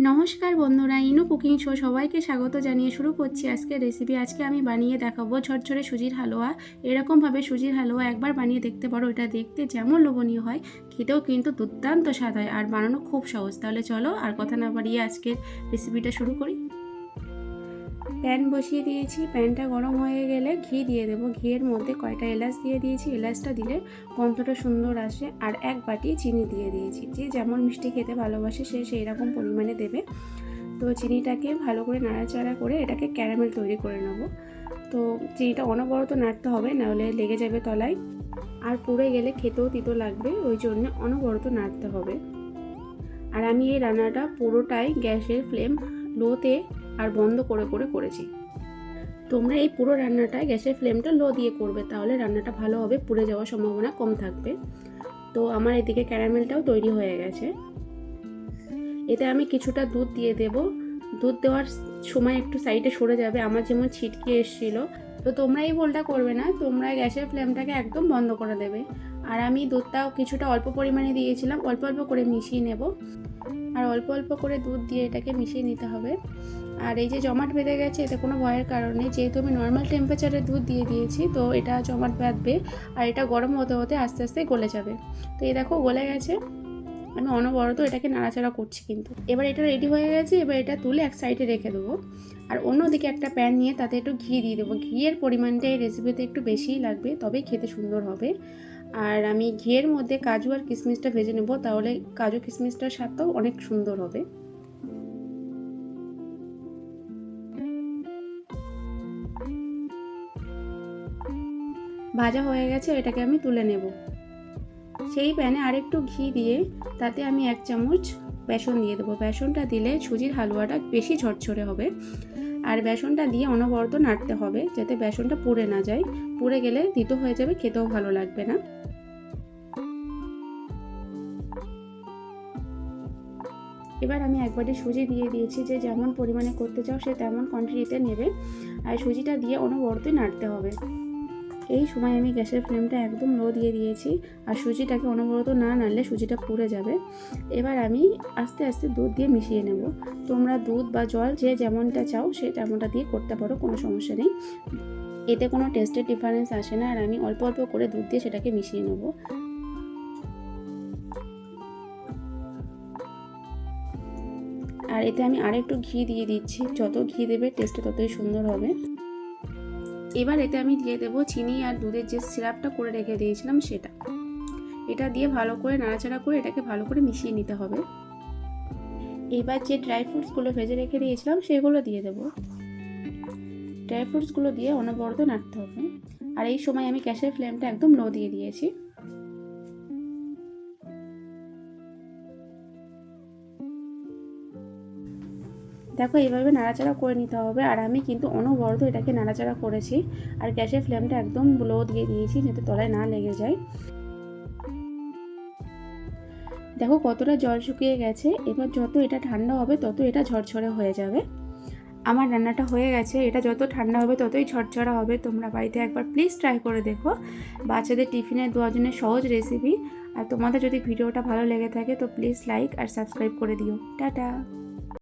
নমস্কার বন্ধুরা, ইনু cooking show সবাইকে স্বাগত জানিয়ে শুরু করছি আজকের রেসিপি। আজকে আমি বানিয়ে দেখাবো ঝরঝরে সুজির হালুয়া। এরকমভাবে সুজির হালুয়া একবার বানিয়ে দেখতে পারো। এটা দেখতে যেমন লোভনীয় হয়, খেতেও কিন্তু দুর্দান্ত স্বাদ হয়, আর বানানো খুব সহজ। তাহলে চলো আর কথা না বাড়িয়ে আজকের রেসিপিটা শুরু করি। প্যান বসিয়ে দিয়েছি, প্যানটা গরম হয়ে গেলে ঘি দিয়ে দেবো। ঘিয়ের মধ্যে কয়টা এলাচ দিয়ে দিয়েছি, এলাচটা দিলে গন্ধটা সুন্দর আসে। আর এক বাটি চিনি দিয়ে দিয়েছি। যে যেমন মিষ্টি খেতে ভালোবাসে সে সেই রকম পরিমাণে দেবে। তো চিনিটাকে ভালো করে নাড়াচাড়া করে এটাকে ক্যারামেল তৈরি করে নেব। তো চিনিটা অনবরত নাড়তে হবে, নাহলে লেগে যাবে তলায়, আর পুড়ে গেলে খেতেও তিতো লাগবে, ওই জন্য অনবরত নাড়তে হবে। আর আমি এই রান্নাটা পুরোটাই গ্যাসের ফ্লেম লোতে আর বন্ধ করে করে করেছি। তোমরা এই পুরো রান্নাটা গ্যাসের ফ্লেমটা লো দিয়ে করবে, তাহলে রান্নাটা ভালো হবে, পুড়ে যাওয়ার সম্ভাবনা কম থাকবে। তো আমার এদিকে ক্যারামেলটাও তৈরি হয়ে গেছে। এতে আমি কিছুটা দুধ দিয়ে দেব। দুধ দেওয়ার সময় একটু সাইডে সরে যাবে, আমার যেমন ছিটকে এসেছিল। তো তোমরা এই ভুলটা করবে না, তোমরা গ্যাসের ফ্লেমটাকে একদম বন্ধ করে দেবে। আর আমি দুধটাও কিছুটা অল্প পরিমাণে দিয়েছিলাম, অল্প অল্প করে মিশিয়ে নেব। আর অল্প অল্প করে দুধ দিয়ে এটাকে মিশিয়ে নিতে হবে। আর এই যে জমাট বেঁধে গেছে, এতে কোনো ভয়ের কারণ নেই, যেহেতু আমি নর্মাল টেম্পারেচারে দুধ দিয়ে দিয়েছি, তো এটা জমাট বাঁধবে আর এটা গরম হতে হতে আস্তে আস্তে গলে যাবে। তো এই দেখো গলে গেছে। আমি অনবরত এটাকে নাড়াচাড়া করছি কিন্তু। এবার এটা রেডি হয়ে গেছে, এবার এটা তুলে এক সাইডে রেখে দেবো। আর অন্যদিকে একটা প্যান নিয়ে তাতে একটু ঘি দিয়ে দেবো। ঘিয়ের পরিমাণটা এই রেসিপিতে একটু বেশিই লাগবে, তবেই খেতে সুন্দর হবে। আর আমি ঘিয়ের মধ্যে কাজু আর কিশমিশটা ভেজে নেব, তাহলে কাজু কিশমিশটার স্বাদটাও অনেক সুন্দর হবে। ভাজা হয়ে গেছে, এটাকে আমি তুলে নেব। সেই প্যানে আরেকটু ঘি দিয়ে তাতে আমি 1 চামচ বেসন দিয়ে দেবো। বেসনটা দিলে সুজির হালুয়াটা বেশি ঝরঝরে হবে। আর বেসনটা দিয়ে অনবরত নাড়তে হবে, যাতে বেসনটা পুড়ে না যায়। পুড়ে গেলে তিতো হয়ে যাবে, খেতেও ভালো লাগবে না। এবার আমি এক বাটি সুজি দিয়ে দিয়েছি। যে যেমন পরিমাণে করতে চাও সে তেমন কোয়ান্টিটিতে নেবে। আর সুজিটা দিয়ে অনবরত নাড়তে হবে। এই সময় আমি গ্যাসের ফ্লেমটা একদম লো দিয়ে দিয়েছি। আর সুজিটাকে অনবরত না নাড়লে সুজিটা পুড়ে যাবে। এবার আমি আস্তে আস্তে দুধ দিয়ে মিশিয়ে নেব। তোমরা দুধ বা জল যে যেমনটা চাও সে তেমনটা দিয়ে করতে পারো, কোনো সমস্যা নেই। এতে কোনো টেস্টের ডিফারেন্স আসে না। আর আমি অল্প অল্প করে দুধ দিয়ে সেটাকে মিশিয়ে নেব। আর এতে আমি আরেকটু ঘি দিয়ে দিচ্ছি। যত ঘি দেবে টেস্টটা ততই সুন্দর হবে। এবার এতে আমি দিয়ে দেবো চিনি আর দুধের যে সিরাপটা করে রেখে দিয়েছিলাম সেটা। এটা দিয়ে ভালো করে নাড়াচাড়া করে এটাকে ভালো করে মিশিয়ে নিতে হবে। এবার যে ড্রাই ফ্রুটসগুলো ভেজে রেখে দিয়েছিলাম সেগুলো দিয়ে দেবো। ড্রাই ফ্রুটসগুলো দিয়ে অনবরত নাড়তে হবে। আর এই সময় আমি গ্যাসের ফ্লেমটা একদম লো দিয়ে দিয়েছি। দেখো এইভাবে নাড়াচাড়া করে নিতে হবে। আর আমি কিন্তু অনবরত এটাকে নাড়াচাড়া করেছি। আর গ্যাসের ফ্লেমটা একদম লো দিয়ে দিয়েছি, যাতে তলায় না লেগে যায়। দেখো কতটা জল শুকিয়ে গেছে। এবার যত এটা ঠান্ডা হবে তত এটা ঝরঝরে হয়ে যাবে। আমার রান্নাটা হয়ে গেছে। এটা যত ঠান্ডা হবে ততই ঝরঝরা হবে। তোমরা বাড়িতে একবার প্লিজ ট্রাই করে দেখো। বাচ্চাদের টিফিনে দেওয়ার জন্য সহজ রেসিপি। আর তোমাদের যদি ভিডিওটা ভালো লেগে থাকে তো প্লিজ লাইক আর সাবস্ক্রাইব করে দিও। টাটা।